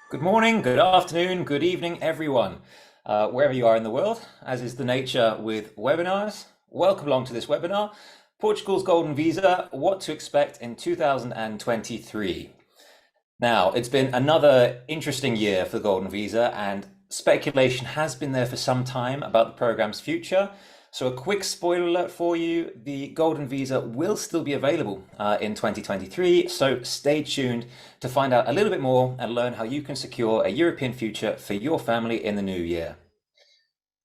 Good morning, good afternoon, good evening, everyone, wherever you are in the world, as is the nature with webinars. Welcome along to this webinar, Portugal's Golden Visa, What to Expect in 2023. Now, it's been another interesting year for the Golden Visa, and speculation has been there for some time about the program's future. So a quick spoiler alert for you, the Golden Visa will still be available in 2023, so stay tuned to find out a little bit more and learn how you can secure a European future for your family in the new year.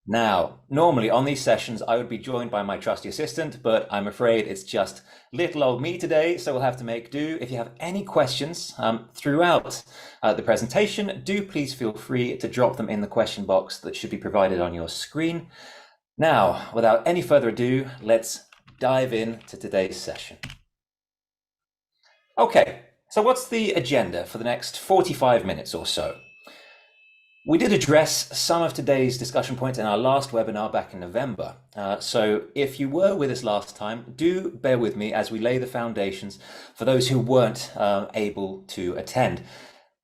Now, normally on these sessions, I would be joined by my trusty assistant, but I'm afraid it's just little old me today, so we'll have to make do. If you have any questions throughout the presentation, do please feel free to drop them in the question box that should be provided on your screen. Now, without any further ado, let's dive into today's session. Okay, so what's the agenda for the next 45 minutes or so? We did address some of today's discussion points in our last webinar back in November. So if you were with us last time, do bear with me as we lay the foundations for those who weren't able to attend.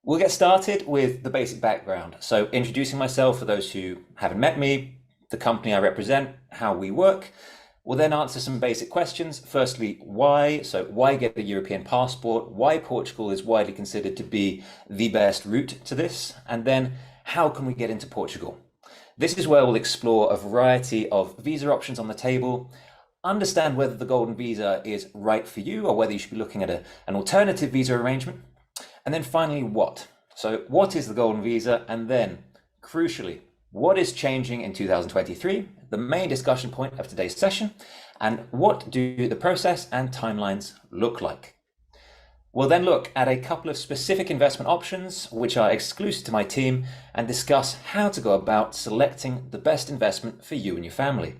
We'll get started with the basic background. So introducing myself for those who haven't met me, the company I represent, how we work. We'll then answer some basic questions. Firstly, why? So why get a European passport? Why Portugal is widely considered to be the best route to this? And then how can we get into Portugal? This is where we'll explore a variety of visa options on the table, understand whether the Golden Visa is right for you or whether you should be looking at an alternative visa arrangement. And then finally, what? So what is the Golden Visa? And then, crucially, what is changing in 2023, the main discussion point of today's session, and what do the process and timelines look like? We'll then look at a couple of specific investment options, which are exclusive to my team, and discuss how to go about selecting the best investment for you and your family.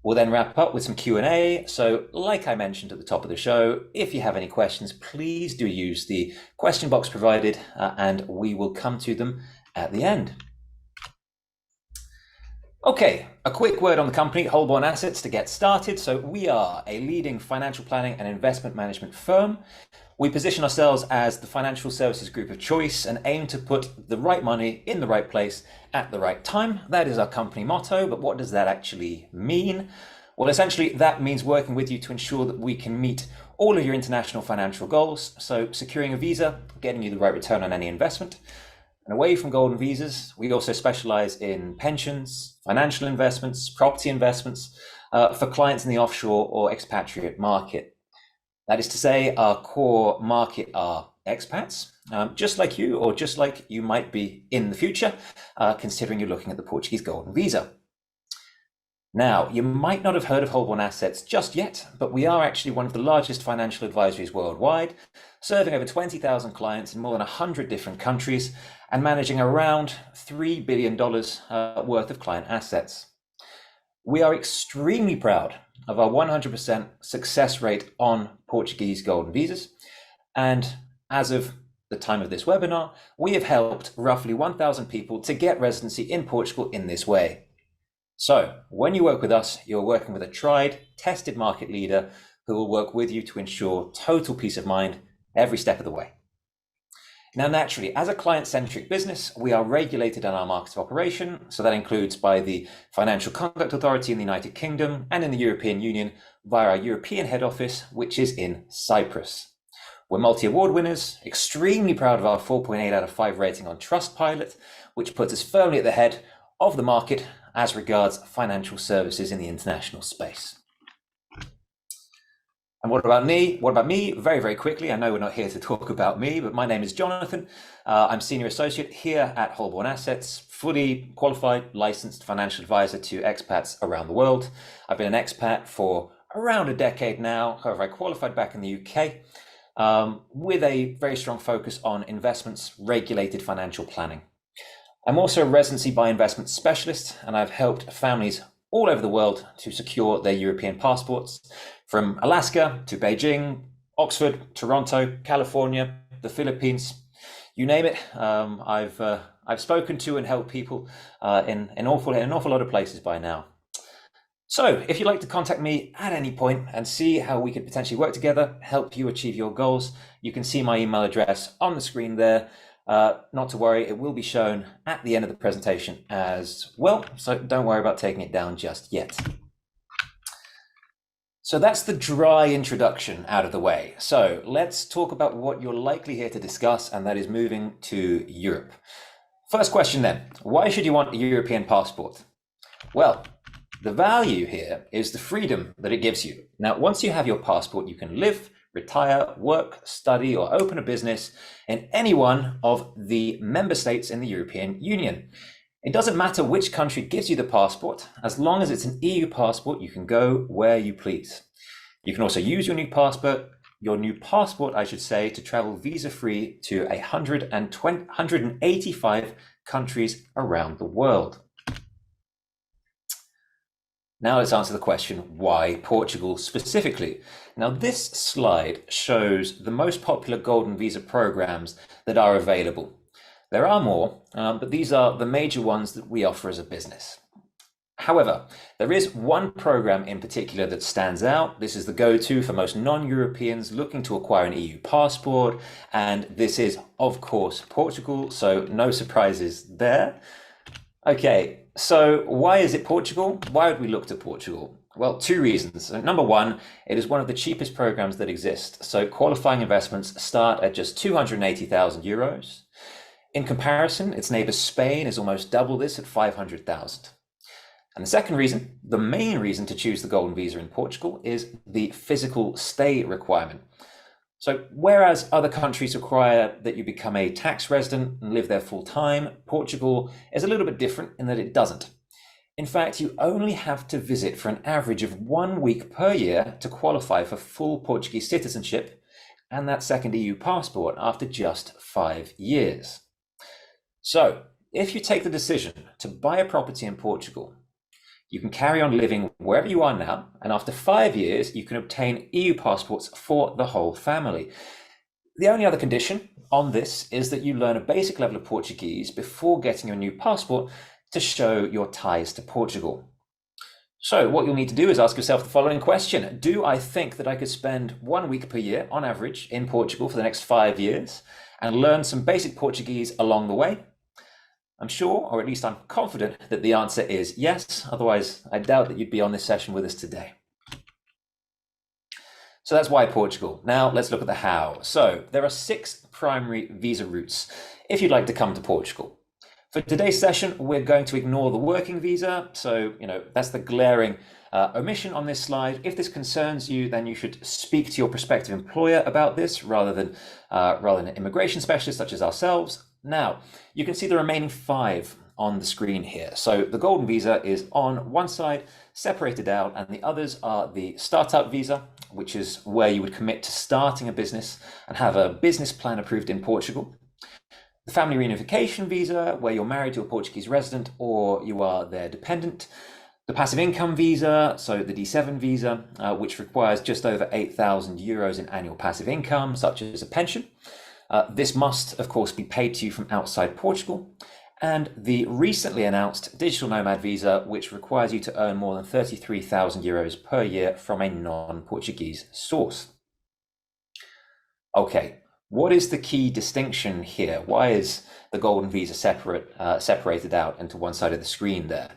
We'll then wrap up with some Q&A. So like I mentioned at the top of the show, if you have any questions, please do use the question box provided, and we will come to them at the end. Okay, a quick word on the company, Holborn Assets, to get started. So we are a leading financial planning and investment management firm. We position ourselves as the financial services group of choice and aim to put the right money in the right place at the right time. That is our company motto, but what does that actually mean? Well, essentially, that means working with you to ensure that we can meet all of your international financial goals. So securing a visa, getting you the right return on any investment. And away from golden visas, we also specialize in pensions, financial investments, property investments for clients in the offshore or expatriate market. That is to say, our core market are expats, just like you or just like you might be in the future, considering you're looking at the Portuguese Golden Visa. Now, you might not have heard of Holborn Assets just yet, but we are actually one of the largest financial advisories worldwide, serving over 20,000 clients in more than 100 different countries and managing around $3 billion worth of client assets. We are extremely proud of our 100% success rate on Portuguese Golden Visas. And as of the time of this webinar, we have helped roughly 1,000 people to get residency in Portugal in this way. So when you work with us, you're working with a tried, tested market leader who will work with you to ensure total peace of mind every step of the way. Now, naturally, as a client-centric business, we are regulated on our market of operation. So that includes by the Financial Conduct Authority in the United Kingdom and in the European Union via our European head office, which is in Cyprus. We're multi-award winners, extremely proud of our 4.8 out of 5 rating on Trustpilot, which puts us firmly at the head of the market as regards financial services in the international space. And what about me? What about me? Very, very quickly, I know we're not here to talk about me, but my name is Jonathan. I'm Senior Associate here at Holborn Assets, fully qualified, licensed financial advisor to expats around the world. I've been an expat for around a decade now. However, I qualified back in the UK with a very strong focus on investments, regulated financial planning. I'm also a residency by investment specialist, and I've helped families all over the world to secure their European passports, from Alaska to Beijing, Oxford, Toronto, California, the Philippines, you name it. I've spoken to and helped people in an awful lot of places by now. So if you'd like to contact me at any point and see how we could potentially work together, help you achieve your goals, you can see my email address on the screen there. Not to worry, it will be shown at the end of the presentation as well, so don't worry about taking it down just yet. So that's the dry introduction out of the way. So let's talk about what you're likely here to discuss, and that is moving to Europe. First question then, why should you want a European passport? Well, the value here is the freedom that it gives you. Now, once you have your passport, you can live, retire, work, study, or open a business in any one of the member states in the European Union. It doesn't matter which country gives you the passport, as long as it's an EU passport, you can go where you please. You can also use your new passport, to travel visa-free to 185 countries around the world. Now let's answer the question, why Portugal specifically? Now this slide shows the most popular golden visa programs that are available. There are more, but these are the major ones that we offer as a business. However, there is one program in particular that stands out. This is the go-to for most non-Europeans looking to acquire an EU passport, and this is, of course, Portugal, so no surprises there. Okay, so why is it Portugal? Why would we look to Portugal? Well, two reasons. Number one, it is one of the cheapest programs that exist. So qualifying investments start at just 280,000 euros. In comparison, its neighbor Spain is almost double this at 500,000. And the second reason, the main reason to choose the golden visa in Portugal, is the physical stay requirement. So whereas other countries require that you become a tax resident and live there full time, Portugal is a little bit different in that it doesn't. In fact, you only have to visit for an average of 1 week per year to qualify for full Portuguese citizenship and that second EU passport after just 5 years. So if you take the decision to buy a property in Portugal, you can carry on living wherever you are now, and after 5 years, you can obtain EU passports for the whole family. The only other condition on this is that you learn a basic level of Portuguese before getting your new passport to show your ties to Portugal. So what you'll need to do is ask yourself the following question. Do I think that I could spend 1 week per year on average in Portugal for the next 5 years and learn some basic Portuguese along the way? I'm sure, or at least I'm confident, that the answer is yes. Otherwise, I doubt that you'd be on this session with us today. So that's why Portugal. Now let's look at the how. So there are 6 primary visa routes if you'd like to come to Portugal. For today's session, we're going to ignore the working visa. So, that's the glaring omission on this slide. If this concerns you, then you should speak to your prospective employer about this rather than an immigration specialist such as ourselves. Now, you can see the remaining 5 on the screen here. So the golden visa is on one side, separated out, and the others are the startup visa, which is where you would commit to starting a business and have a business plan approved in Portugal. The family reunification visa, where you're married to a Portuguese resident or you are their dependent. The passive income visa, so the D7 visa, which requires just over 8,000 euros in annual passive income, such as a pension. This must, of course, be paid to you from outside Portugal. And the recently announced digital nomad visa, which requires you to earn more than 33,000 euros per year from a non-Portuguese source. Okay, what is the key distinction here? Why is the golden visa separated out into one side of the screen there?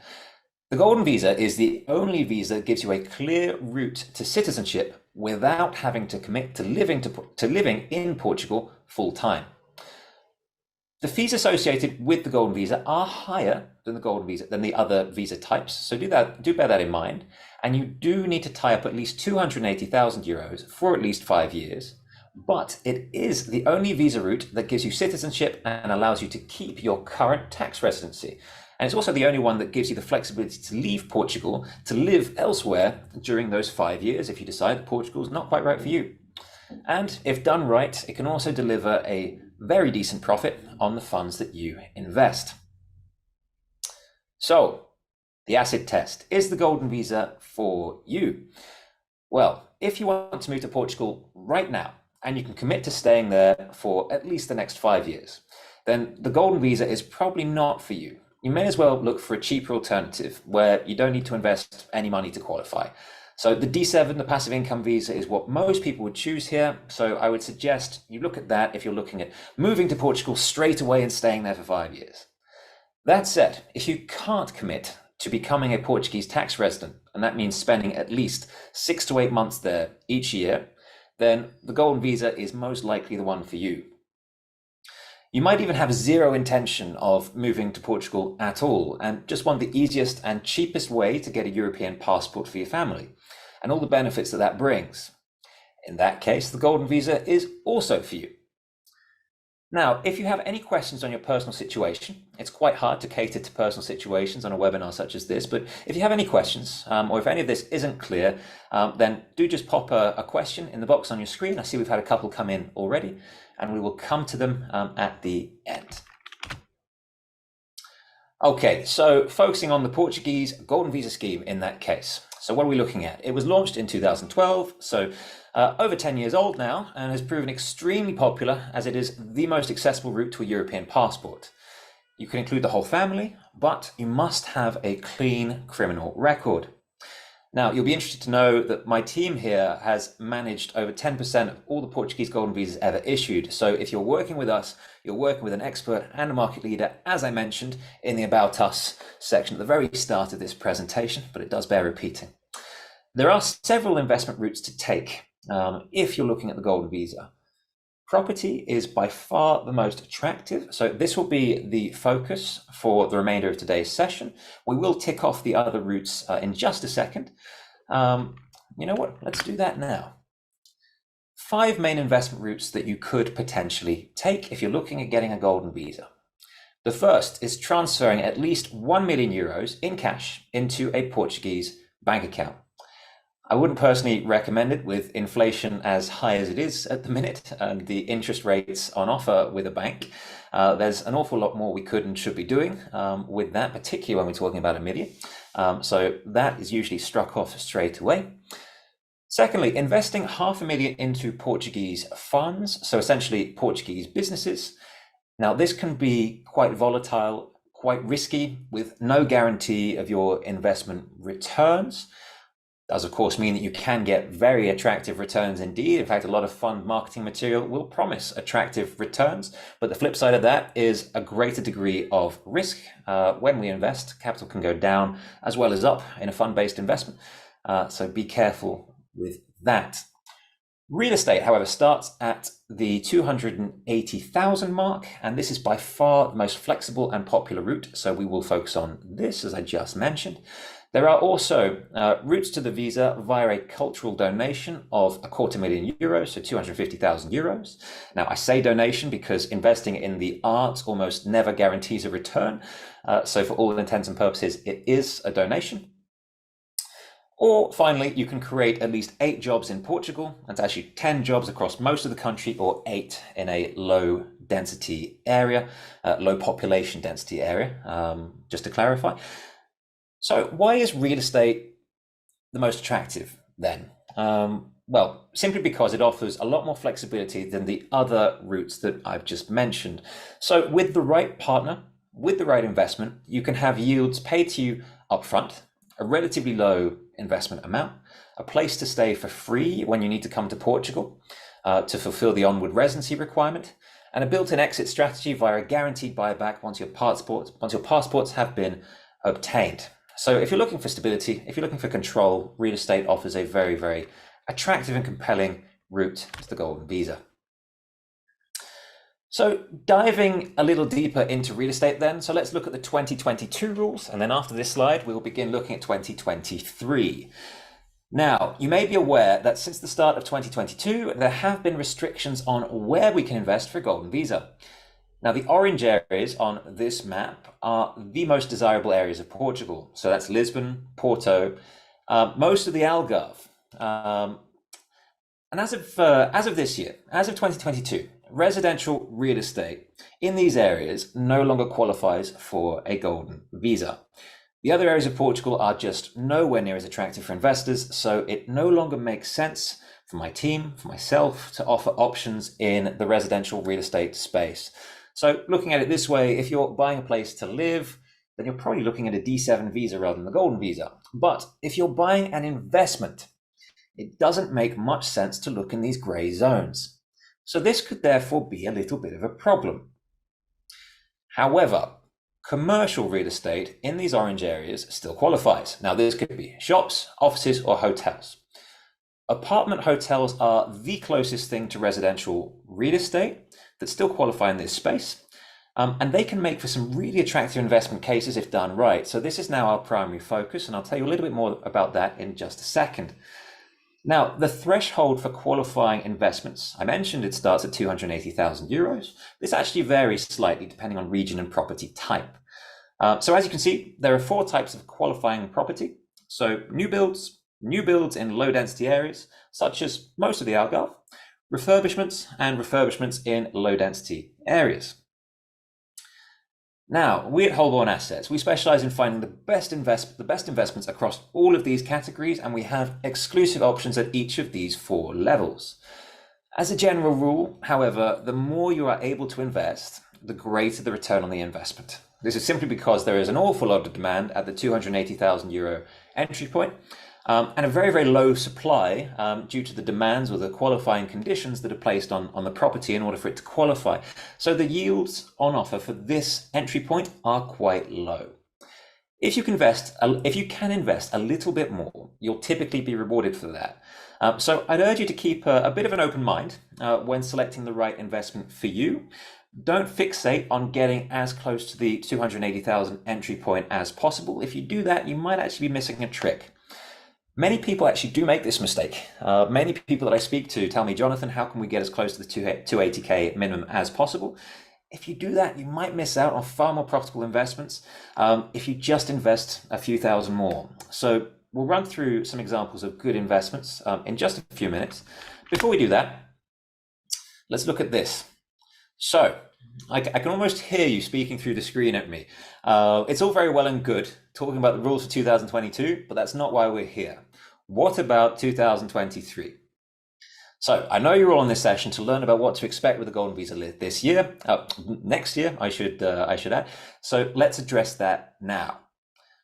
The golden visa is the only visa that gives you a clear route to citizenship without having to commit to living in Portugal full time. The fees associated with the golden visa are higher than the other visa types, so do bear that in mind. And you do need to tie up at least 280,000 euros for at least 5 years. But it is the only visa route that gives you citizenship and allows you to keep your current tax residency. And it's also the only one that gives you the flexibility to leave Portugal to live elsewhere during those 5 years if you decide that Portugal is not quite right for you. And if done right, it can also deliver a very decent profit on the funds that you invest. So, the acid test. Is the golden visa for you? Well, if you want to move to Portugal right now, and you can commit to staying there for at least the next 5 years, then the golden visa is probably not for you. You may as well look for a cheaper alternative where you don't need to invest any money to qualify. So the D7, the passive income visa, is what most people would choose here. So I would suggest you look at that if you're looking at moving to Portugal straight away and staying there for 5 years. That said, if you can't commit to becoming a Portuguese tax resident, and that means spending at least 6 to 8 months there each year, then the golden visa is most likely the one for you. You might even have zero intention of moving to Portugal at all and just want the easiest and cheapest way to get a European passport for your family and all the benefits that brings. In that case, the golden visa is also for you. Now, if you have any questions on your personal situation, it's quite hard to cater to personal situations on a webinar such as this, but if you have any questions, or if any of this isn't clear, then do just pop a question in the box on your screen. I see we've had a couple come in already, and we will come to them at the end. Okay, so focusing on the Portuguese golden visa scheme in that case. So what are we looking at? It was launched in 2012, so over 10 years old now, and has proven extremely popular as it is the most accessible route to a European passport. You can include the whole family, but you must have a clean criminal record. Now, you'll be interested to know that my team here has managed over 10% of all the Portuguese golden visas ever issued. So if you're working with us, you're working with an expert and a market leader, as I mentioned in the About Us section at the very start of this presentation, but it does bear repeating. There are several investment routes to take if you're looking at the golden visa. Property is by far the most attractive, so this will be the focus for the remainder of today's session. We will tick off the other routes in just a second. You know what? Let's do that now. 5 main investment routes that you could potentially take if you're looking at getting a golden visa. The first is transferring at least 1 million euros in cash into a Portuguese bank account. I wouldn't personally recommend it with inflation as high as it is at the minute and the interest rates on offer with a bank. There's an awful lot more we could and should be doing with that, particularly when we're talking about a million. So that is usually struck off straight away. Secondly, investing 500,000 into Portuguese funds, so essentially Portuguese businesses. Now, this can be quite volatile, quite risky, with no guarantee of your investment returns. Does of course mean that you can get very attractive returns indeed. In fact, a lot of fund marketing material will promise attractive returns, but the flip side of that is a greater degree of risk. When we invest, capital can go down as well as up in a fund-based investment. So be careful with that. Real estate, however, starts at the 280,000 mark, and this is by far the most flexible and popular route. So we will focus on this, as I just mentioned. There are also routes to the visa via a cultural donation of €250,000, so 250,000 euros. Now, I say donation because investing in the arts almost never guarantees a return. So for all intents and purposes, it is a donation. Or finally, you can create at least 8 jobs in Portugal. That's actually 10 jobs across most of the country, or 8 in a low density area, low population density area, just to clarify. So why is real estate the most attractive then? Well, simply because it offers a lot more flexibility than the other routes that I've just mentioned. So with the right partner, with the right investment, you can have yields paid to you upfront, a relatively low investment amount, a place to stay for free when you need to come to Portugal to fulfill the onward residency requirement, and a built-in exit strategy via a guaranteed buyback once your passports have been obtained. So if you're looking for stability, if you're looking for control, real estate offers a very, very attractive and compelling route to the golden visa. So diving a little deeper into real estate then, so let's look at the 2022 rules, and then after this slide, we'll begin looking at 2023. Now, you may be aware that since the start of 2022, there have been restrictions on where we can invest for a golden visa. Now, the orange areas on this map are the most desirable areas of Portugal. So that's Lisbon, Porto, most of the Algarve. And as of this year, as of 2022, residential real estate in these areas no longer qualifies for a golden visa. The other areas of Portugal are just nowhere near as attractive for investors, so it no longer makes sense for my team, for myself, to offer options in the residential real estate space. So looking at it this way, if you're buying a place to live, then you're probably looking at a D7 visa rather than the golden visa. But if you're buying an investment, it doesn't make much sense to look in these grey zones. So this could therefore be a little bit of a problem. However, commercial real estate in these orange areas still qualifies. Now, this could be shops, offices, or hotels. Apartment hotels are the closest thing to residential real estate that still qualify in this space. And they can make for some really attractive investment cases if done right. So this is now our primary focus, and I'll tell you a little bit more about that in just a second. Now, the threshold for qualifying investments, I mentioned it starts at 280,000 euros. This actually varies slightly depending on region and property type. So as you can see, there are 4 types of qualifying property. So new builds in low density areas, such as most of the Algarve, refurbishments, and refurbishments in low density areas. Now, we at Holborn Assets, we specialize in finding the best investments across all of these categories, and we have exclusive options at each of these 4 levels. As a general rule, however, the more you are able to invest, the greater the return on the investment. This is simply because there is an awful lot of demand at the 280,000 euro entry point, and a very, very low supply due to the demands or the qualifying conditions that are placed on the property in order for it to qualify. So the yields on offer for this entry point are quite low. If you can invest a little bit more, you'll typically be rewarded for that. So I'd urge you to keep a bit of an open mind when selecting the right investment for you. Don't fixate on getting as close to the 280,000 entry point as possible. If you do that, you might actually be missing a trick. Many people actually do make this mistake. Many people that I speak to tell me, Jonathan, how can we get as close to the 280k minimum as possible? If you do that, you might miss out on far more profitable investments if you just invest a few thousand more. So we'll run through some examples of good investments in just a few minutes. Before we do that, let's look at this. So I can almost hear you speaking through the screen at me. It's all very well and good talking about the rules for 2022, but that's not why we're here. What about 2023? So I know you're all on this session to learn about what to expect with the Golden Visa this year, next year, I should add. So let's address that now.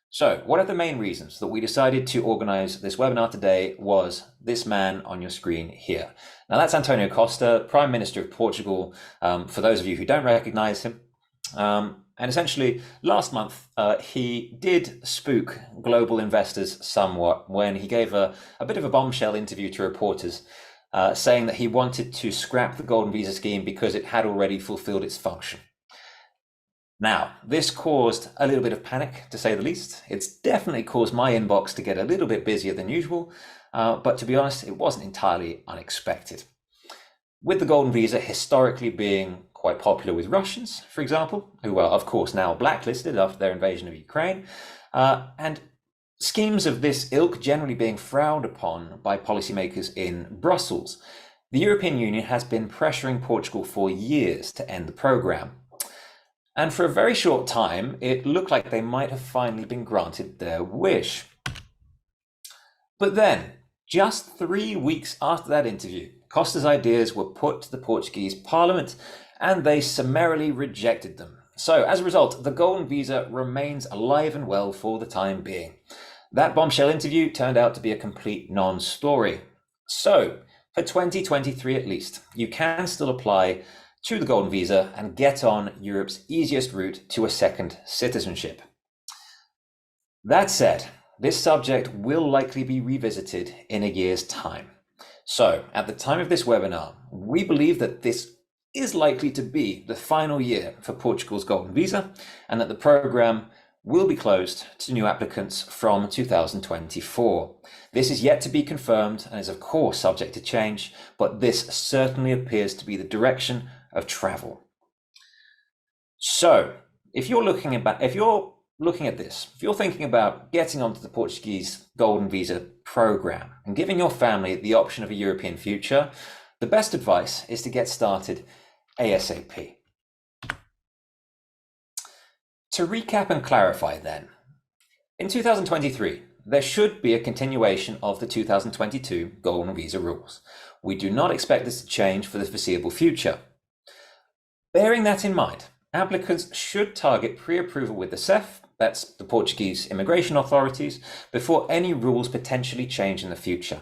So one of the main reasons that we decided to organize this webinar today was this man on your screen here. Now that's Antonio Costa, Prime Minister of Portugal, for those of you who don't recognize him. And essentially last month, he did spook global investors somewhat when he gave a bit of a bombshell interview to reporters, saying that he wanted to scrap the Golden Visa scheme because it had already fulfilled its function. Now, this caused a little bit of panic, to say the least. It's definitely caused my inbox to get a little bit busier than usual, but to be honest, it wasn't entirely unexpected. With the Golden Visa historically being quite popular with Russians, for example, who are, of course, now blacklisted after their invasion of Ukraine, and schemes of this ilk generally being frowned upon by policymakers in Brussels, the European Union has been pressuring Portugal for years to end the programme. And for a very short time, it looked like they might have finally been granted their wish. But then, just 3 weeks after that interview, Costa's ideas were put to the Portuguese Parliament and they summarily rejected them. So as a result, the Golden Visa remains alive and well for the time being. That bombshell interview turned out to be a complete non-story. So for 2023 at least, you can still apply to the Golden Visa and get on Europe's easiest route to a second citizenship. That said, this subject will likely be revisited in a year's time. So at the time of this webinar, we believe that this is likely to be the final year for Portugal's Golden Visa and that the program will be closed to new applicants from 2024. This is yet to be confirmed and is of course subject to change, but this certainly appears to be the direction of travel. So if you're looking at this, if you're thinking about getting onto the Portuguese Golden Visa program and giving your family the option of a European future, the best advice is to get started ASAP. To recap and clarify then, in 2023, there should be a continuation of the 2022 Golden Visa rules. We do not expect this to change for the foreseeable future. Bearing that in mind, applicants should target pre-approval with the CEF that's the Portuguese immigration authorities, before any rules potentially change in the future.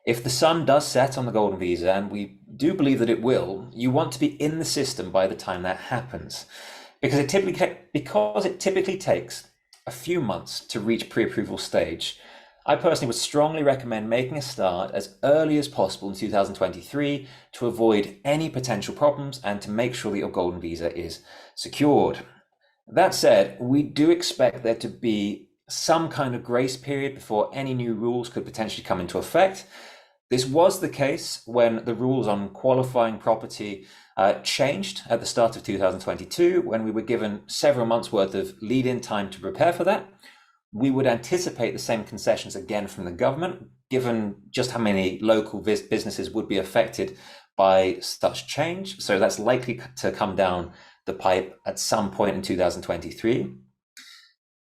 If the sun does set on the golden visa, and we do believe that it will, you want to be in the system by the time that happens, because it typically takes a few months to reach pre-approval stage. I personally would strongly recommend making a start as early as possible in 2023 to avoid any potential problems and to make sure that your golden visa is secured. That said, we do expect there to be some kind of grace period before any new rules could potentially come into effect. This was the case when the rules on qualifying property changed at the start of 2022, when we were given several months worth of lead-in time to prepare for that. We would anticipate the same concessions again from the government, given just how many local businesses would be affected by such change. So that's likely to come down the pipe at some point in 2023.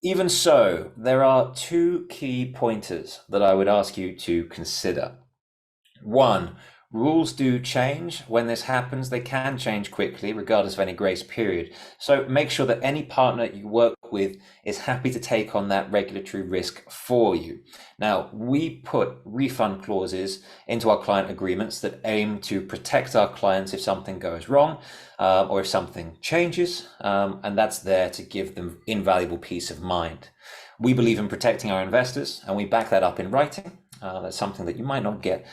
Even so, there are two key pointers that I would ask you to consider. One, rules do change. When this happens, they can change quickly, regardless of any grace period. So make sure that any partner you work with is happy to take on that regulatory risk for you. Now, we put refund clauses into our client agreements that aim to protect our clients if something goes wrong or if something changes, and that's there to give them invaluable peace of mind. We believe in protecting our investors, and we back that up in writing. That's something that you might not get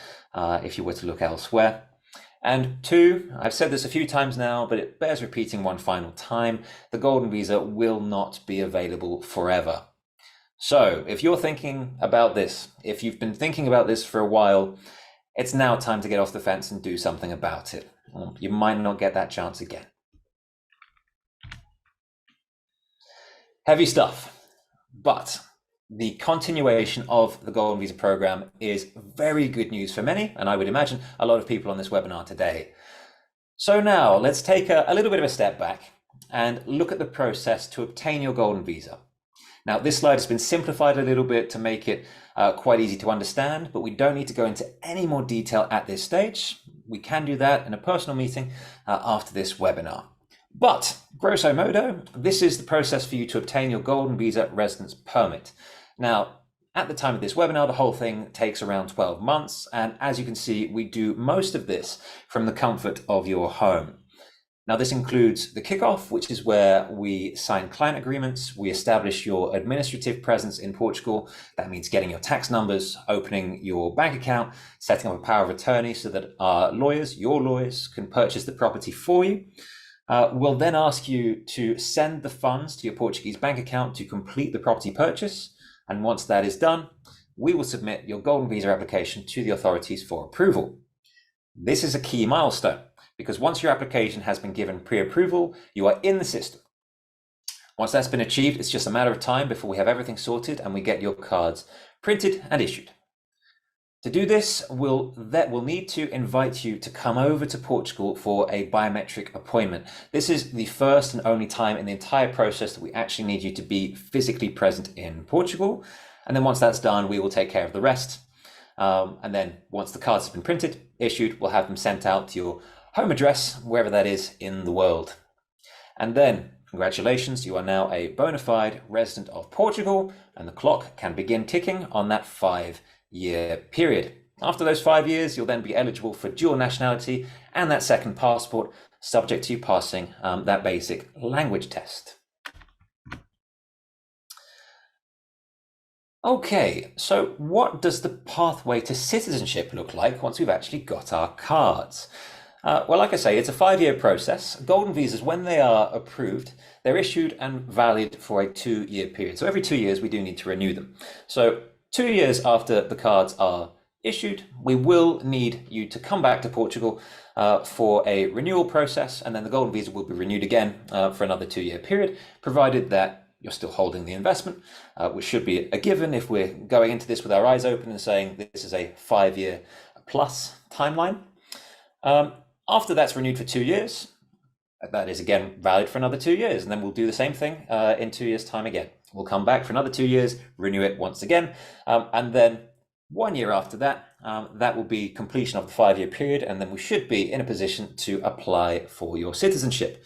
if you were to look elsewhere. And two, I've said this a few times now, but it bears repeating one final time, the golden visa will not be available forever. So if you're thinking about this, if you've been thinking about this for a while, it's now time to get off the fence and do something about it. You might not get that chance again. Heavy stuff, but the continuation of the Golden Visa program is very good news for many, and I would imagine a lot of people on this webinar today. So now let's take a little bit of a step back and look at the process to obtain your Golden Visa. Now, this slide has been simplified a little bit to make it quite easy to understand, but we don't need to go into any more detail at this stage. We can do that in a personal meeting after this webinar. But grosso modo, this is the process for you to obtain your Golden Visa residence permit. Now, at the time of this webinar, the whole thing takes around 12 months. And as you can see, we do most of this from the comfort of your home. Now, this includes the kickoff, which is where we sign client agreements. We establish your administrative presence in Portugal. That means getting your tax numbers, opening your bank account, setting up a power of attorney so that our lawyers, your lawyers, can purchase the property for you. We'll then ask you to send the funds to your Portuguese bank account to complete the property purchase. And once that is done, we will submit your Golden Visa application to the authorities for approval. This is a key milestone because once your application has been given pre-approval, you are in the system. Once that's been achieved, it's just a matter of time before we have everything sorted and we get your cards printed and issued. To do this, we'll need to invite you to come over to Portugal for a biometric appointment. This is the first and only time in the entire process that we actually need you to be physically present in Portugal. And then once that's done, we will take care of the rest. And then once the cards have been printed, issued, we'll have them sent out to your home address, wherever that is in the world. And then, congratulations, you are now a bona fide resident of Portugal, and the clock can begin ticking on that 5-year period. After those 5 years, you'll then be eligible for dual nationality and that second passport, subject to you passing that basic language test. Okay, so what does the pathway to citizenship look like once we've actually got our cards? Well, like I say, it's a 5-year process. Golden visas, when they are approved, they're issued and valid for a 2-year period. So every 2 years, we do need to renew them. So 2 years after the cards are issued, we will need you to come back to Portugal for a renewal process, and then the Golden Visa will be renewed again for another 2-year period, provided that you're still holding the investment, which should be a given if we're going into this with our eyes open and saying this is a 5-year plus timeline. After that's renewed for 2 years, that is again valid for another 2 years, and then we'll do the same thing in 2 years' time again. We'll come back for another 2 years, renew it once again, and then 1 year after that, that will be completion of the 5-year period, and then we should be in a position to apply for your citizenship.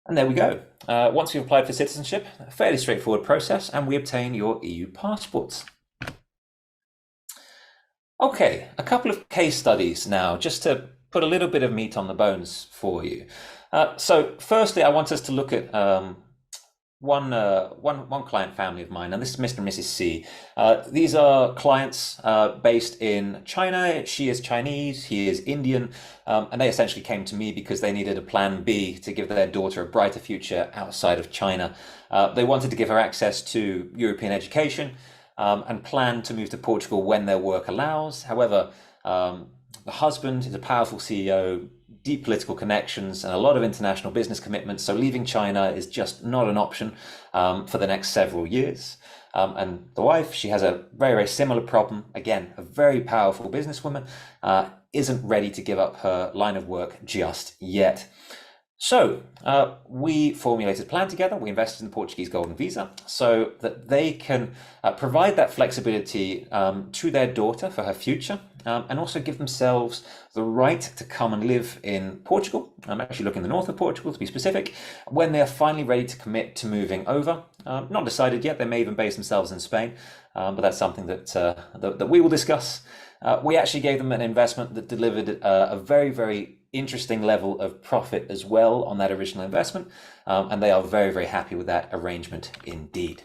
And there we go. Once we've applied for citizenship, a fairly straightforward process, and we obtain your EU passports. Okay, a couple of case studies now, just to put a little bit of meat on the bones for you. So firstly, I want us to look at one client family of mine, and this is Mr. and Mrs. C. These are clients based in China. She is Chinese, he is Indian, and they essentially came to me because they needed a plan B to give their daughter a brighter future outside of China. They wanted to give her access to European education and plan to move to Portugal when their work allows. However, the husband is a powerful CEO, deep political connections, and a lot of international business commitments. So leaving China is just not an option for the next several years. And the wife, she has a very, very similar problem. Again, a very powerful businesswoman, isn't ready to give up her line of work just yet. So we formulated a plan together. We invested in the Portuguese Golden Visa so that they can provide that flexibility to their daughter for her future, and also give themselves the right to come and live in Portugal. I'm actually looking in the north of Portugal to be specific, when they are finally ready to commit to moving over. Not decided yet. They may even base themselves in Spain, but that's something that we will discuss. We actually gave them an investment that delivered a very, very interesting level of profit as well on that original investment, and they are very, very happy with that arrangement indeed.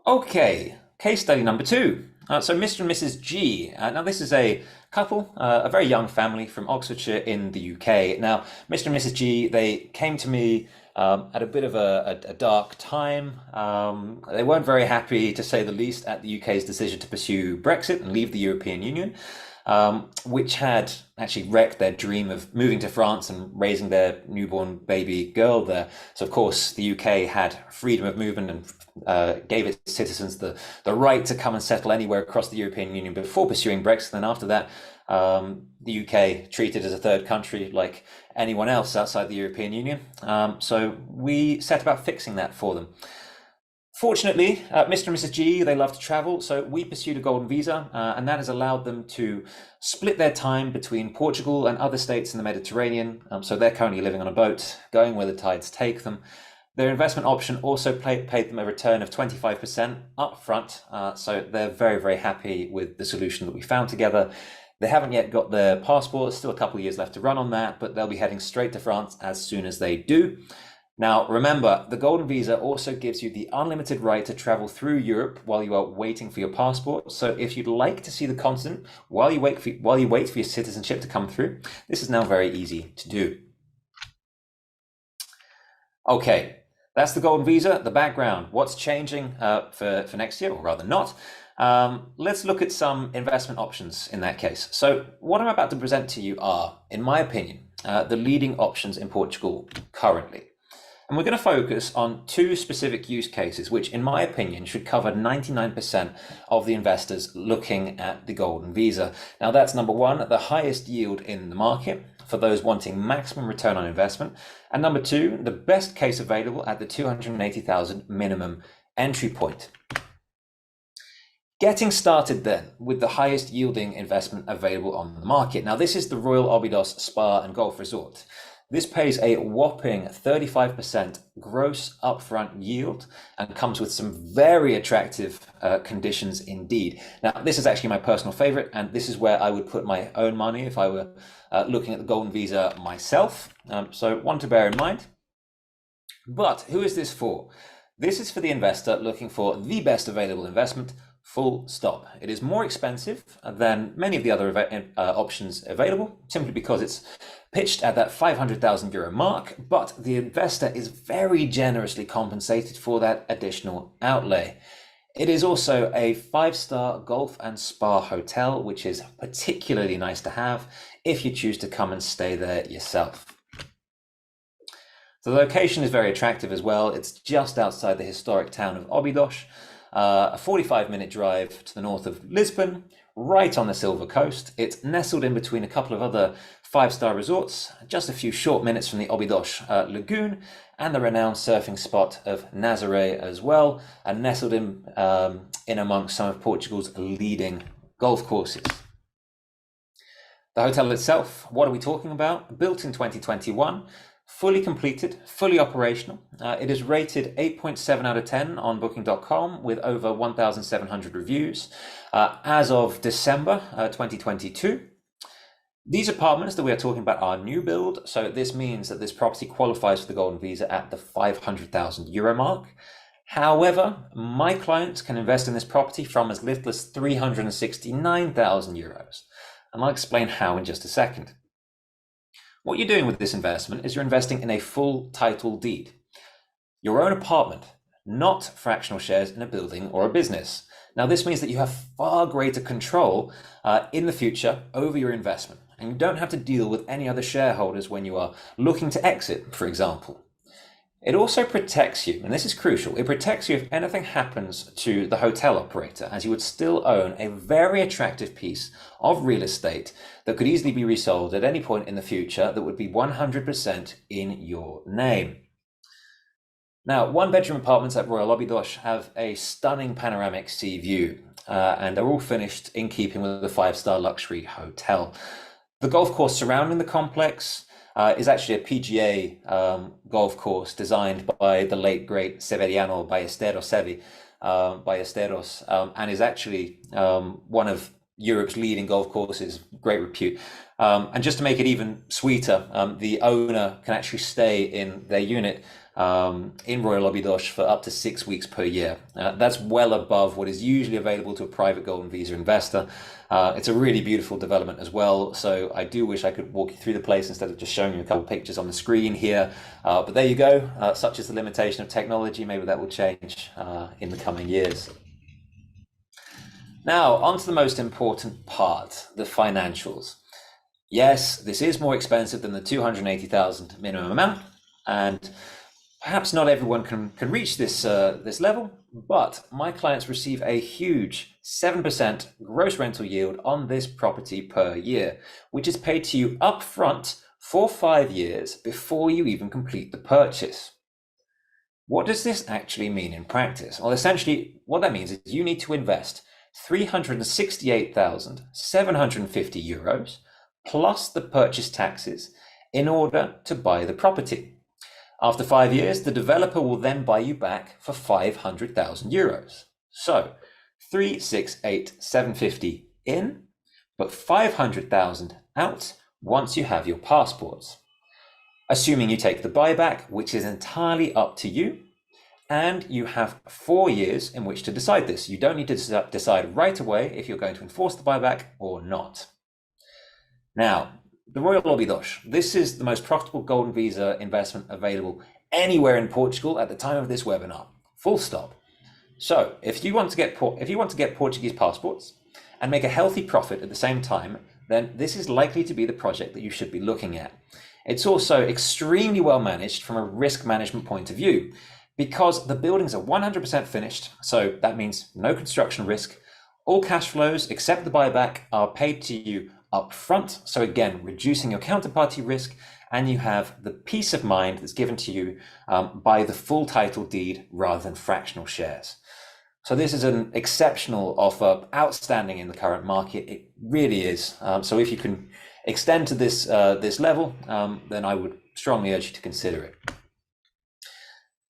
Okay, case study number 2. So Mr. and Mrs. G. Now this is a couple, a very young family from Oxfordshire in the UK. Now Mr. and Mrs. G, they came to me at a bit of a dark time. They weren't very happy, to say the least, at the UK's decision to pursue Brexit and leave the European Union, which had actually wrecked their dream of moving to France and raising their newborn baby girl there. So of course the UK had freedom of movement and gave its citizens the right to come and settle anywhere across the European Union before pursuing Brexit. And after that, the UK treated as a third country like anyone else outside the European Union. So we set about fixing that for them. Fortunately, Mr. and Mrs. G, they love to travel, so we pursued a golden visa, and that has allowed them to split their time between Portugal and other states in the Mediterranean. So they're currently living on a boat, going where the tides take them. Their investment option also paid them a return of 25% up front, so they're very, very happy with the solution that we found together. They haven't yet got their passport, still a couple of years left to run on that, but they'll be heading straight to France as soon as they do. Now, remember, the Golden Visa also gives you the unlimited right to travel through Europe while you are waiting for your passport. So if you'd like to see the continent while you wait for your citizenship to come through, this is now very easy to do. Okay, that's the Golden Visa, the background. What's changing for next year, or rather not? Let's look at some investment options in that case. So what I'm about to present to you are, in my opinion, the leading options in Portugal currently. And we're going to focus on 2 specific use cases, which in my opinion should cover 99% of the investors looking at the Golden Visa. Now that's number 1, the highest yield in the market for those wanting maximum return on investment. And number 2, the best case available at the 280,000 minimum entry point. Getting started then with the highest yielding investment available on the market. Now this is the Royal Óbidos Spa and Golf Resort. This pays a whopping 35% gross upfront yield and comes with some very attractive conditions indeed. Now, this is actually my personal favorite, and this is where I would put my own money if I were looking at the Golden Visa myself. So one to bear in mind. But who is this for? This is for the investor looking for the best available investment, full stop. It is more expensive than many of the other options available, simply because it's pitched at that 500,000 euro mark, but the investor is very generously compensated for that additional outlay. It is also a 5-star golf and spa hotel, which is particularly nice to have if you choose to come and stay there yourself. The location is very attractive as well. It's just outside the historic town of Óbidos, a 45-minute drive to the north of Lisbon, right on the Silver Coast. It's nestled in between a couple of other 5-star resorts, just a few short minutes from the Óbidos Lagoon and the renowned surfing spot of Nazaré as well, and nestled in amongst some of Portugal's leading golf courses. The hotel itself, what are we talking about? Built in 2021, fully completed, fully operational. It is rated 8.7 out of 10 on booking.com with over 1,700 reviews as of December 2022. These apartments that we are talking about are new build, so this means that this property qualifies for the Golden Visa at the 500,000 euro mark. However, my clients can invest in this property from as little as 369,000 euros. And I'll explain how in just a second. What you're doing with this investment is you're investing in a full title deed. Your own apartment, not fractional shares in a building or a business. Now, this means that you have far greater control in the future over your investment, and you don't have to deal with any other shareholders when you are looking to exit, for example. It also protects you, and this is crucial, it protects you if anything happens to the hotel operator, as you would still own a very attractive piece of real estate that could easily be resold at any point in the future that would be 100% in your name. Now, one-bedroom apartments at Royal Óbidos have a stunning panoramic sea view, and they're all finished in keeping with the 5-star luxury hotel. The golf course surrounding the complex is actually a PGA golf course designed by the late, great Severiano Ballesteros, and is actually one of Europe's leading golf courses, great repute. And just to make it even sweeter, the owner can actually stay in their unit in Royal Óbidos for up to 6 weeks per year. That's well above what is usually available to a private Golden Visa investor. It's a really beautiful development as well, so I do wish I could walk you through the place instead of just showing you a couple of pictures on the screen here. But there you go, such is the limitation of technology. Maybe that will change in the coming years. Now, on to the most important part, the financials. Yes, this is more expensive than the 280,000 minimum amount, and perhaps not everyone can reach this level, but my clients receive a huge 7% gross rental yield on this property per year, which is paid to you up front for 5 years before you even complete the purchase. What does this actually mean in practice? Well, essentially, what that means is you need to invest 368,750 euros plus the purchase taxes in order to buy the property. After 5 years, the developer will then buy you back for 500,000 euros. So 368,750 in, but 500,000 out once you have your passports. Assuming you take the buyback, which is entirely up to you, and you have 4 years in which to decide this. You don't need to decide right away if you're going to enforce the buyback or not. Now, the Royal Óbidos, this is the most profitable Golden Visa investment available anywhere in Portugal at the time of this webinar, full stop. So if you want to get Portuguese passports and make a healthy profit at the same time, then this is likely to be the project that you should be looking at. It's also extremely well managed from a risk management point of view, because the buildings are 100% finished, so that means no construction risk. All cash flows except the buyback are paid to you up front, so again, reducing your counterparty risk, and you have the peace of mind that's given to you by the full title deed rather than fractional shares. So this is an exceptional offer, outstanding in the current market. It really is. So if you can extend to this level, then I would strongly urge you to consider it.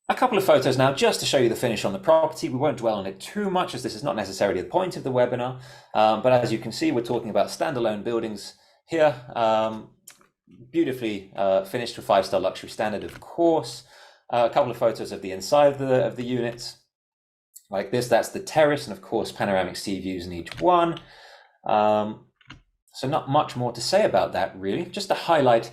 A couple of photos now just to show you the finish on the property. We won't dwell on it too much as this is not necessarily the point of the webinar, but as you can see, we're talking about standalone buildings here, beautifully finished to 5-star luxury standard, of course. A couple of photos of the inside of the units like this. That's the terrace, and of course panoramic sea views in each one. So not much more to say about that really, just to highlight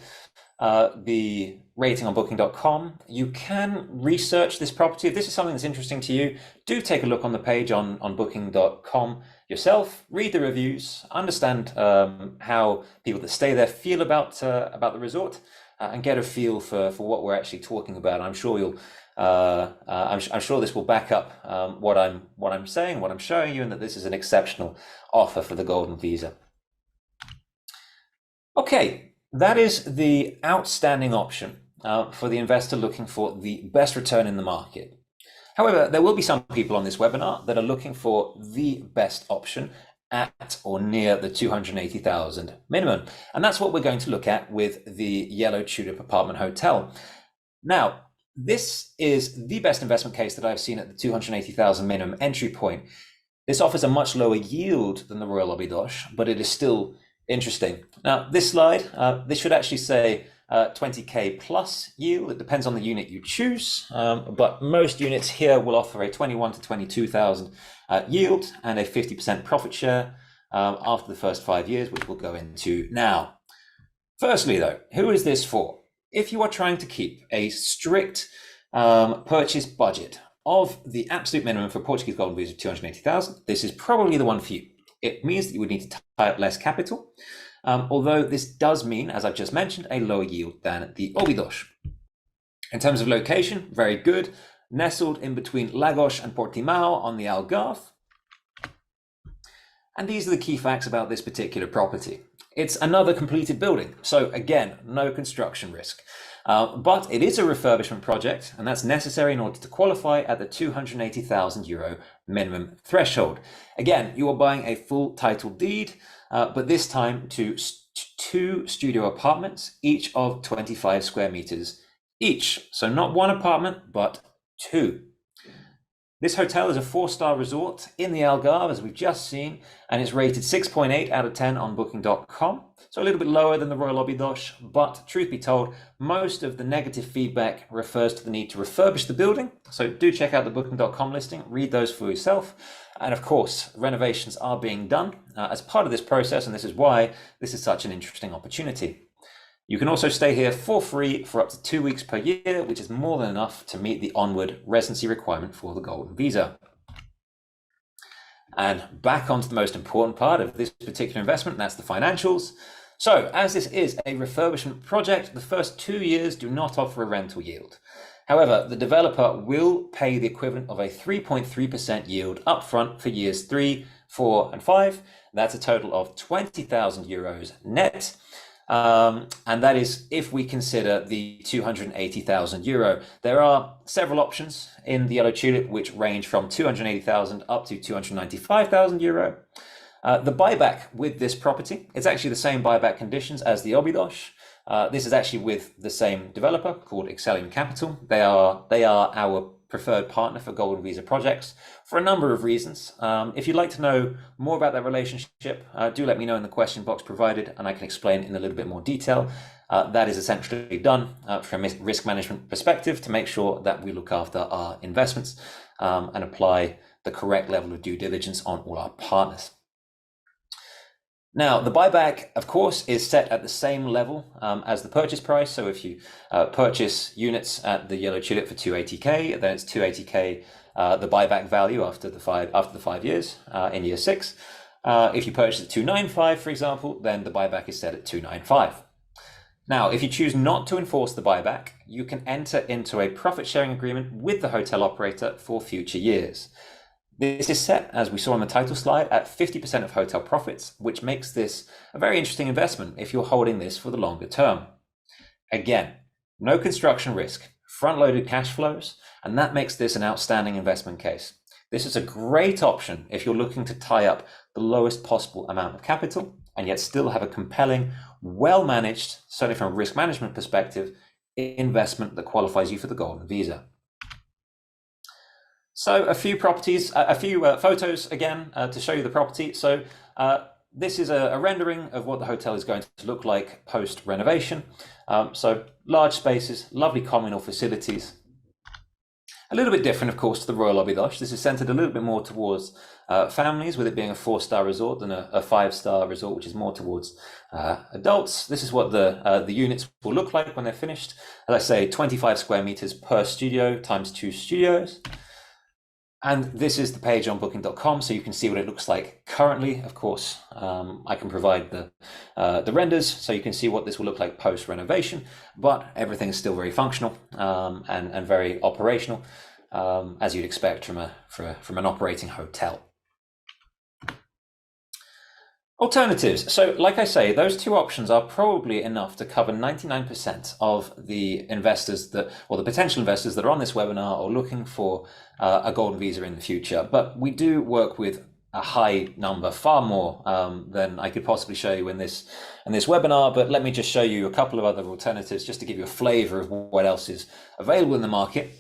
the rating on booking.com. You can research this property. If this is something that's interesting to you, do take a look on the page on booking.com yourself, read the reviews, understand how people that stay there feel about the resort, and get a feel for what we're actually talking about. I'm sure you'll I'm sure this will back up what I'm saying, what I'm showing you, and that this is an exceptional offer for the Golden Visa. Okay, that is the outstanding option for the investor looking for the best return in the market. However, there will be some people on this webinar that are looking for the best option at or near the 280,000 minimum. And that's what we're going to look at with the Yellow Tulip Apartment Hotel. Now, this is the best investment case that I've seen at the 280,000 minimum entry point. This offers a much lower yield than the Royal Lobby Dosh, but it is still interesting. Now, this slide, this should actually say 20k plus yield. It depends on the unit you choose, but most units here will offer a 21 to 22,000 yield and a 50% profit share after the first 5 years, which we'll go into now. Firstly, though, who is this for? If you are trying to keep a strict purchase budget of the absolute minimum for Portuguese golden visa of 280,000, this is probably the one for you. It means that you would need to tie up less capital, although this does mean, as I've just mentioned, a lower yield than the Obidos. In terms of location, very good, nestled in between Lagos and Portimao on the Algarve. And these are the key facts about this particular property. It's another completed building, so again, no construction risk. But it is a refurbishment project, and that's necessary in order to qualify at the 280,000 euro minimum threshold. Again, you are buying a full title deed, but this time to 2 studio apartments, each of 25 square meters each. So not 1 apartment, but 2. This hotel is a 4-star resort in the Algarve, as we've just seen, and it's rated 6.8 out of 10 on booking.com. So a little bit lower than the Royal Lobby Dosh, but truth be told, most of the negative feedback refers to the need to refurbish the building. So do check out the booking.com listing, read those for yourself. And of course, renovations are being done as part of this process, and this is why this is such an interesting opportunity. You can also stay here for free for up to 2 weeks per year, which is more than enough to meet the onward residency requirement for the Golden Visa. And back onto the most important part of this particular investment, and that's the financials. So, as this is a refurbishment project, the first 2 years do not offer a rental yield. However, the developer will pay the equivalent of a 3.3% yield upfront for years 3, 4, and 5. That's a total of 20,000 euros net. And that is if we consider the 280,000 euro. There are several options in the Yellow Tulip which range from 280,000 up to 295,000 euro. The buyback with this property, it's actually the same buyback conditions as the Obidos. This is actually with the same developer called Excellium Capital. They are our preferred partner for Golden Visa projects for a number of reasons. If you'd like to know more about that relationship, do let me know in the question box provided, and I can explain in a little bit more detail. That is essentially done from a risk management perspective to make sure that we look after our investments and apply the correct level of due diligence on all our partners. Now, the buyback, of course, is set at the same level as the purchase price. So if you purchase units at the Yellow Tulip for 280k, then it's 280k the buyback value after the 5 years in year 6. If you purchase at 295, for example, then the buyback is set at 295. Now, if you choose not to enforce the buyback, you can enter into a profit sharing agreement with the hotel operator for future years. This is set, as we saw on the title slide, at 50% of hotel profits, which makes this a very interesting investment if you're holding this for the longer term. Again, no construction risk, front-loaded cash flows, and that makes this an outstanding investment case. This is a great option if you're looking to tie up the lowest possible amount of capital and yet still have a compelling, well-managed, certainly from a risk management perspective, investment that qualifies you for the Golden Visa. So a few properties, a few photos again to show you the property. So this is a rendering of what the hotel is going to look like post renovation. So large spaces, lovely communal facilities. A little bit different, of course, to the Royal Obidos. This is centered a little bit more towards families, with it being a 4-star resort than a 5-star resort, which is more towards adults. This is what the units will look like when they're finished. As I say, 25 square meters per studio times 2 studios. And this is the page on booking.com, so you can see what it looks like currently. Of course, I can provide the renders, so you can see what this will look like post renovation, but everything is still very functional and very operational, as you'd expect from an operating hotel. Alternatives. So like I say, those 2 options are probably enough to cover 99% of the investors or the potential investors that are on this webinar or looking for a Golden Visa in the future. But we do work with a high number, far more than I could possibly show you in this webinar. But let me just show you a couple of other alternatives just to give you a flavor of what else is available in the market.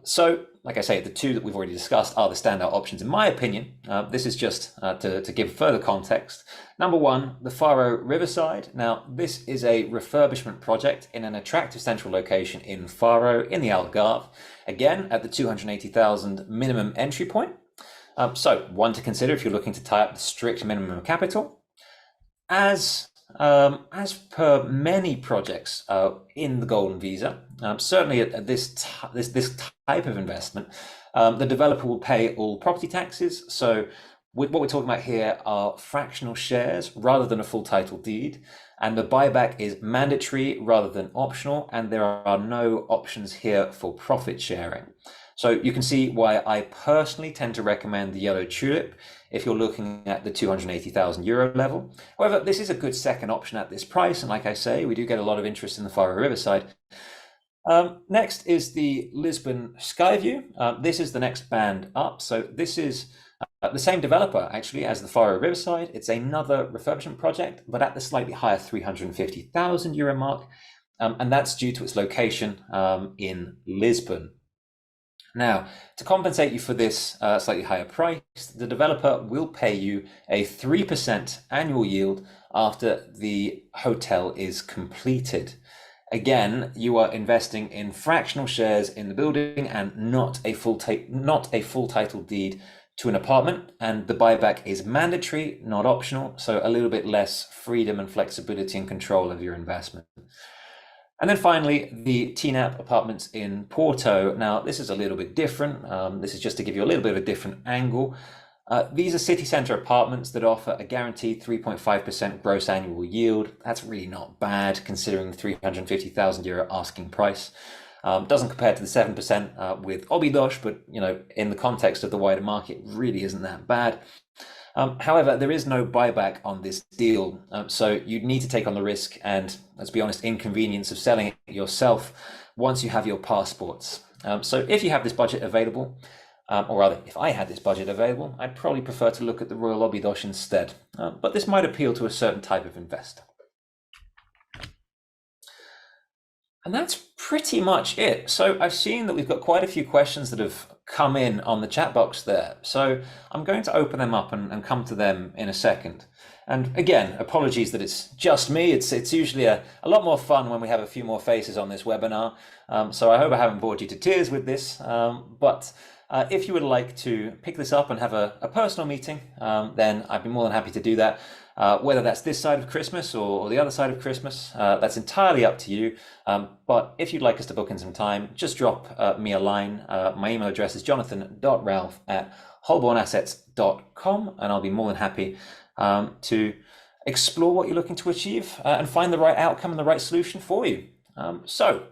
So, like I say, the two that we've already discussed are the standout options in my opinion. This is just to give further context. Number one, the Faro Riverside. Now, this is a refurbishment project in an attractive central location in Faro in the Algarve. Again, at the 280,000 minimum entry point. So, one to consider if you're looking to tie up the strict minimum capital. As per many projects in the Golden Visa, certainly at this type of investment, the developer will pay all property taxes. So what we're talking about here are fractional shares rather than a full title deed, and the buyback is mandatory rather than optional, and there are no options here for profit sharing. So you can see why I personally tend to recommend the Yellow Tulip if you're looking at the 280,000 euro level. However, this is a good second option at this price, and like I say, we do get a lot of interest in the Faro Riverside. Next is the Lisbon Skyview. This is the next band up. So this is the same developer actually as the Faro Riverside. It's another refurbishment project, but at the slightly higher 350,000 euro mark, and that's due to its location in Lisbon. Now, to compensate you for this slightly higher price, the developer will pay you a 3% annual yield after the hotel is completed. Again, you are investing in fractional shares in the building and not a full title deed to an apartment, and the buyback is mandatory, not optional, so a little bit less freedom and flexibility and control of your investment. And then finally, the TNAP apartments in Porto. Now, this is a little bit different. This is just to give you a little bit of a different angle. These are city centre apartments that offer a guaranteed 3.5% gross annual yield. That's really not bad considering the 350,000 euro asking price. Doesn't compare to the 7% with Obidos, but in the context of the wider market, really isn't that bad. However, there is no buyback on this deal, so you'd need to take on the risk and, let's be honest, inconvenience of selling it yourself once you have your passports. So if you have this budget available, or rather, if I had this budget available, I'd probably prefer to look at the Royal Obidos instead, but this might appeal to a certain type of investor. And that's pretty much it. So I've seen that we've got quite a few questions that have come in on the chat box there. So I'm going to open them up and come to them in a second. And again, apologies that it's just me. It's usually a lot more fun when we have a few more faces on this webinar. So I hope I haven't bored you to tears with this. But if you would like to pick this up and have a personal meeting, then I'd be more than happy to do that. Whether that's this side of Christmas or the other side of Christmas, that's entirely up to you. But if you'd like us to book in some time, just drop me a line. My email address is jonathan.ralph@holbornassets.com, and I'll be more than happy to explore what you're looking to achieve and find the right outcome and the right solution for you. So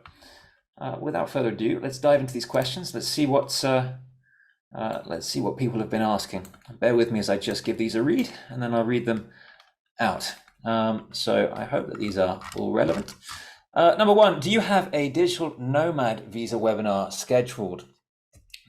without further ado, let's dive into these questions. Let's see what people have been asking. Bear with me as I just give these a read, and then I'll read them out. So I hope that these are all relevant. Number one, do you have a digital nomad visa webinar scheduled?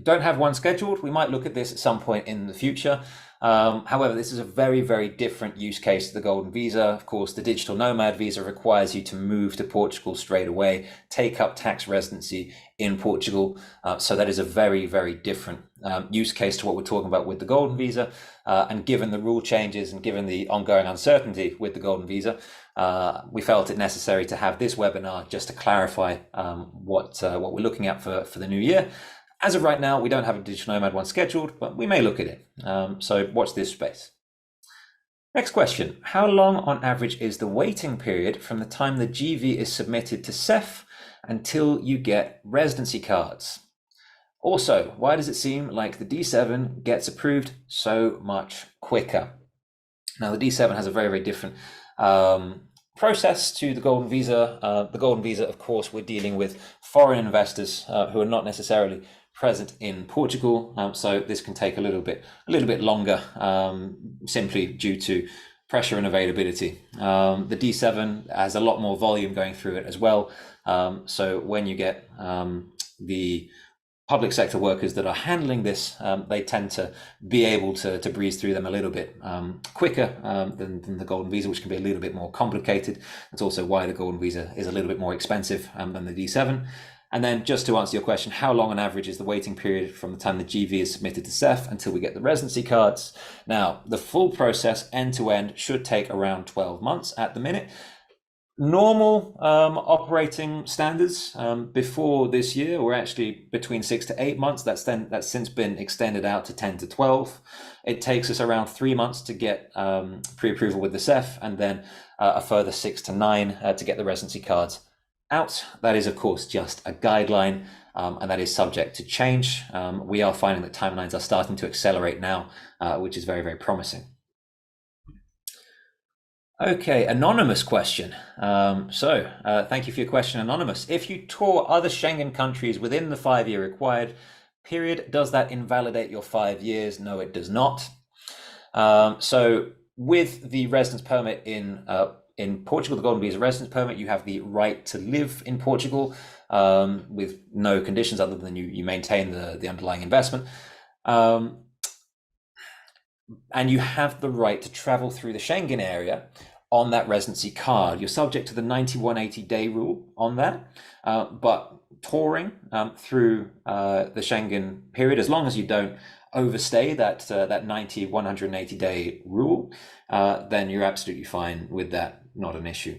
Don't have one scheduled. We might look at this at some point in the future. However, this is a very, very different use case to the Golden Visa. Of course, the digital nomad visa requires you to move to Portugal straight away, take up tax residency in Portugal. So that is a very, very different use case to what we're talking about with the Golden Visa. And given the rule changes and given the ongoing uncertainty with the Golden Visa, we felt it necessary to have this webinar just to clarify what we're looking at for the new year. As of right now, we don't have a digital nomad one scheduled, but we may look at it. So watch this space. Next question. How long on average is the waiting period from the time the GV is submitted to CEF until you get residency cards? Also, why does it seem like the D7 gets approved so much quicker? Now, the D7 has a very, very different process to the Golden Visa. The Golden Visa, of course, we're dealing with foreign investors who are not necessarily present in Portugal, so this can take a little bit longer, simply due to pressure and availability. The D7 has a lot more volume going through it as well, so when you get the public sector workers that are handling this, they tend to be able to breeze through them a little bit quicker than the golden visa, which can be a little bit more complicated. That's also why the golden visa is a little bit more expensive than the D7. And then just to answer your question, how long on average is the waiting period from the time the GV is submitted to CEF until we get the residency cards? Now, the full process end to end should take around 12 months at the minute. Normal operating standards before this year were actually between 6 to 8 months. That's since been extended out to 10 to 12. It takes us around 3 months to get pre-approval with the CEF, and then a further 6 to 9 to get the residency cards out. That is, of course, just a guideline, and that is subject to change. We are finding that timelines are starting to accelerate now, which is very, very promising. Okay, anonymous question. Thank you for your question, anonymous. If you tour other Schengen countries within the 5-year required period, does that invalidate your 5 years? No, it does not. So with the residence permit in Portugal, the golden visa residence permit, you have the right to live in Portugal with no conditions other than you maintain the underlying investment. And you have the right to travel through the Schengen area on that residency card. You're subject to the 9180-day rule on that, but touring through the Schengen period, as long as you don't overstay that 180-day rule, then you're absolutely fine with that. Not an issue.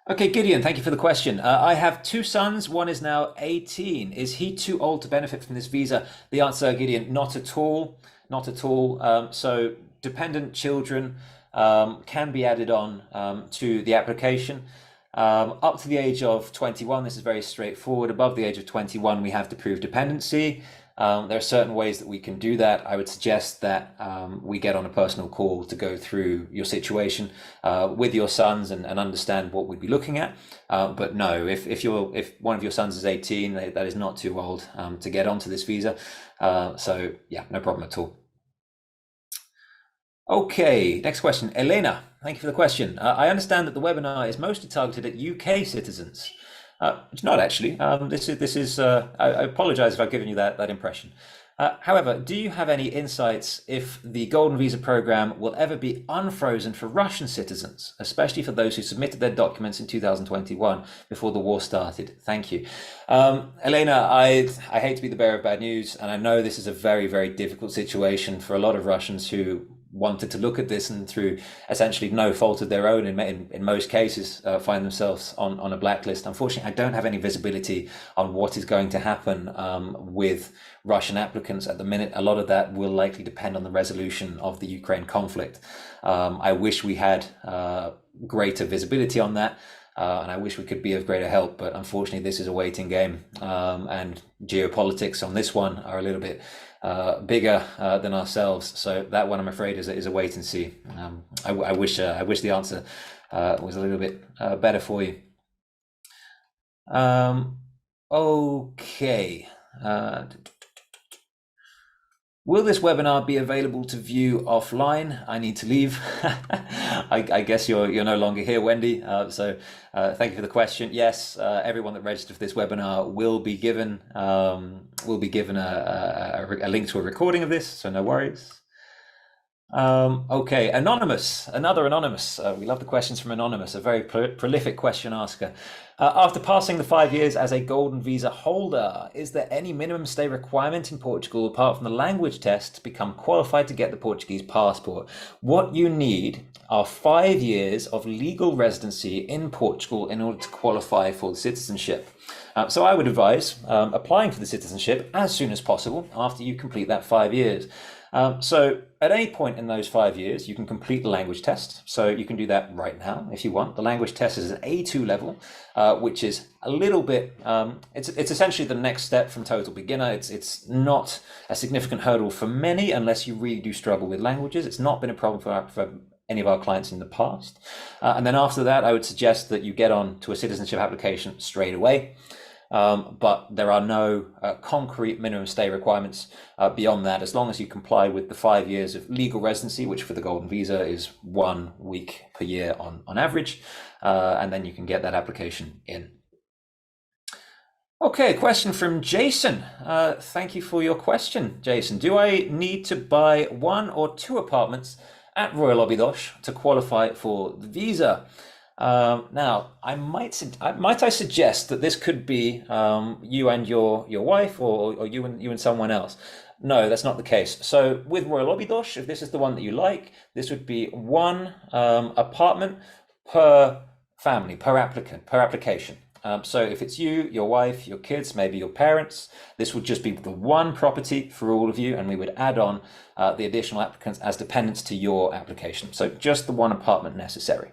Okay, Gideon, thank you for the question. I have 2 sons. One is now 18. Is he too old to benefit from this visa? The answer, Gideon, not at all. Not at all. So dependent children can be added on to the application. Up to the age of 21, this is very straightforward. Above the age of 21, we have to prove dependency. There are certain ways that we can do that. I would suggest that we get on a personal call to go through your situation with your sons and understand what we'd be looking at. But no, if one of your sons is 18, that is not too old to get onto this visa. So yeah, no problem at all. Okay, next question. Elena, thank you for the question. I understand that the webinar is mostly targeted at UK citizens. It's not actually. This is. I apologize if I've given you that impression. However, do you have any insights if the Golden Visa program will ever be unfrozen for Russian citizens, especially for those who submitted their documents in 2021 before the war started? Thank you. Elena, I hate to be the bearer of bad news, and I know this is a very, very difficult situation for a lot of Russians who wanted to look at this and through essentially no fault of their own in most cases find themselves on a blacklist. Unfortunately, I don't have any visibility on what is going to happen with Russian applicants at the minute. A lot of that will likely depend on the resolution of the Ukraine conflict. I wish we had greater visibility on that. And I wish we could be of greater help, but unfortunately this is a waiting game, and geopolitics on this one are a little bit bigger than ourselves. So that one, I'm afraid, is a wait and see. I wish the answer was a little bit better for you. Okay. Will this webinar be available to view offline? I need to leave. I guess you're no longer here, Wendy. So thank you for the question. Yes, everyone that registered for this webinar will be given a link to a recording of this. So no worries. Okay, anonymous, another anonymous. We love the questions from anonymous, a very prolific question asker. After passing the 5 years as a golden visa holder, is there any minimum stay requirement in Portugal apart from the language test to become qualified to get the Portuguese passport? What you need are 5 years of legal residency in Portugal in order to qualify for the citizenship. So I would advise applying for the citizenship as soon as possible after you complete that 5 years. So at any point in those 5 years, you can complete the language test. So you can do that right now if you want. The language test is an A2 level, which is a little bit, it's essentially the next step from total beginner. It's not a significant hurdle for many unless you really do struggle with languages. It's not been a problem for any of our clients in the past. And then after that, I would suggest that you get on to a citizenship application straight away. But there are no concrete minimum stay requirements beyond that, as long as you comply with the 5 years of legal residency, which for the golden visa is 1 week per year on average, and then you can get that application in. Okay, question from Jason. Thank you for your question, Jason. Do I need to buy one or two apartments at Royal Obidos to qualify for the visa? Now, I suggest that this could be you and your wife, or you and someone else. No, that's not the case. So with Royal Obidos, if this is the one that you like, this would be one apartment per family, per applicant, per application. So if it's you, your wife, your kids, maybe your parents, this would just be the one property for all of you, and we would add on the additional applicants as dependents to your application. So just the one apartment necessary.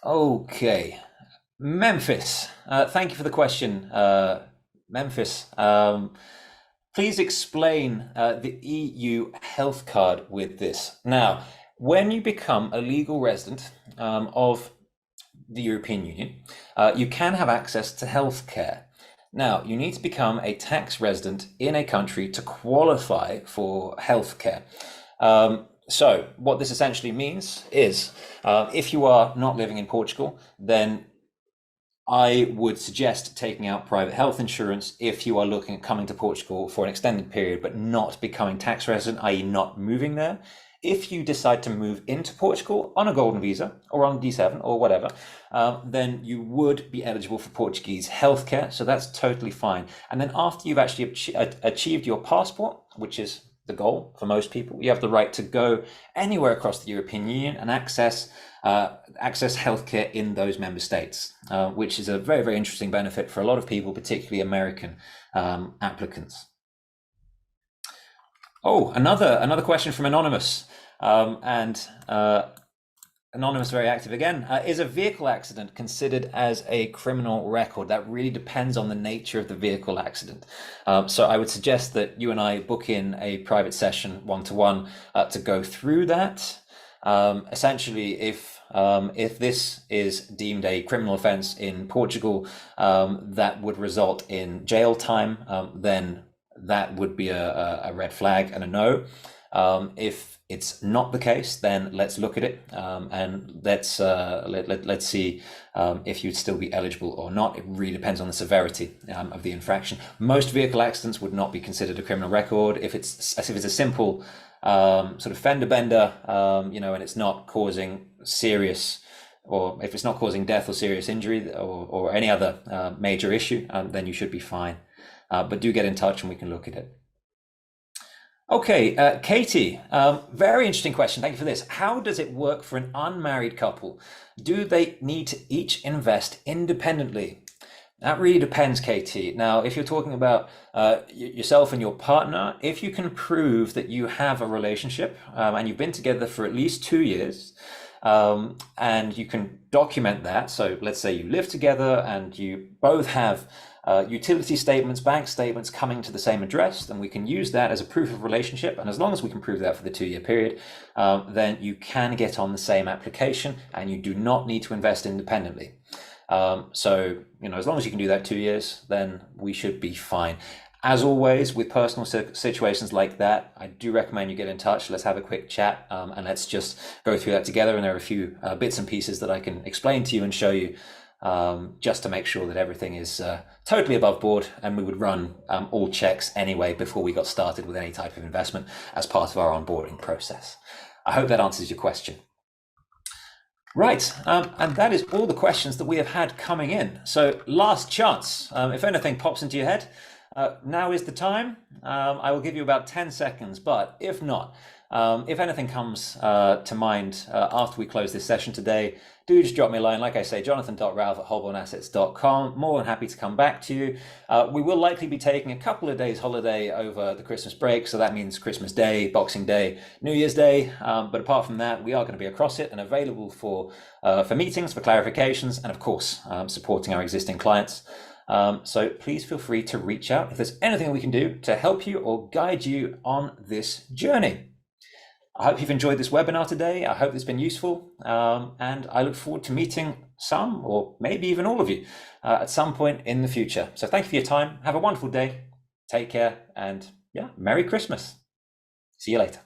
Okay, Memphis. Thank you for the question, Memphis. Please explain the EU health card with this. Now, when you become a legal resident of the European Union, you can have access to healthcare. Now, you need to become a tax resident in a country to qualify for healthcare. So what this essentially means is if you are not living in Portugal, then I would suggest taking out private health insurance if you are looking at coming to Portugal for an extended period, but not becoming tax resident, i.e. not moving there. If you decide to move into Portugal on a golden visa or on D7 or whatever, then you would be eligible for Portuguese healthcare. So that's totally fine. And then after you've actually achieved your passport, which is the goal for most people, you have the right to go anywhere across the European Union and access healthcare in those member states, which is a very, very interesting benefit for a lot of people, particularly American applicants. Oh, another question from Anonymous, and Anonymous very active again. Is a vehicle accident considered as a criminal record? That really depends on the nature of the vehicle accident. So I would suggest that you and I book in a private session one-to-one to go through that. Essentially, if this is deemed a criminal offence in Portugal that would result in jail time, then that would be a red flag and a no. If it's not the case, then let's look at it and let's see if you'd still be eligible or not. It really depends on the severity of the infraction. Most vehicle accidents would not be considered a criminal record if it's a simple sort of fender bender, and it's not causing serious, or if it's not causing death or serious injury or any other major issue, then you should be fine. But do get in touch and we can look at it. Okay, Katie, very interesting question. Thank you for this. How does it work for an unmarried couple? Do they need to each invest independently? That really depends, Katie. Now, if you're talking about yourself and your partner, if you can prove that you have a relationship and you've been together for at least 2 years, and you can document that. So let's say you live together and you both have utility statements, bank statements coming to the same address, then we can use that as a proof of relationship. And as long as we can prove that for the 2-year period, then you can get on the same application and you do not need to invest independently. So, as long as you can do that 2 years, then we should be fine. As always, with personal situations like that, I do recommend you get in touch. Let's have a quick chat and let's just go through that together. And there are a few bits and pieces that I can explain to you and show you just to make sure that everything is totally above board. And we would run all checks anyway before we got started with any type of investment as part of our onboarding process. I hope that answers your question. Right, and that is all the questions that we have had coming in. So last chance, if anything pops into your head, now is the time. I will give you about 10 seconds, but if not, if anything comes to mind after we close this session today, do just drop me a line. Like I say, jonathan.ralph@holbornassets.com. More than happy to come back to you. We will likely be taking a couple of days holiday over the Christmas break. So that means Christmas Day, Boxing Day, New Year's Day. But apart from that, we are going to be across it and available for meetings, for clarifications, and of course, supporting our existing clients. So please feel free to reach out if there's anything we can do to help you or guide you on this journey. I hope you've enjoyed this webinar today. I hope it's been useful, and I look forward to meeting some or maybe even all of you at some point in the future. So thank you for your time. Have a wonderful day. Take care, and Merry Christmas. See you later.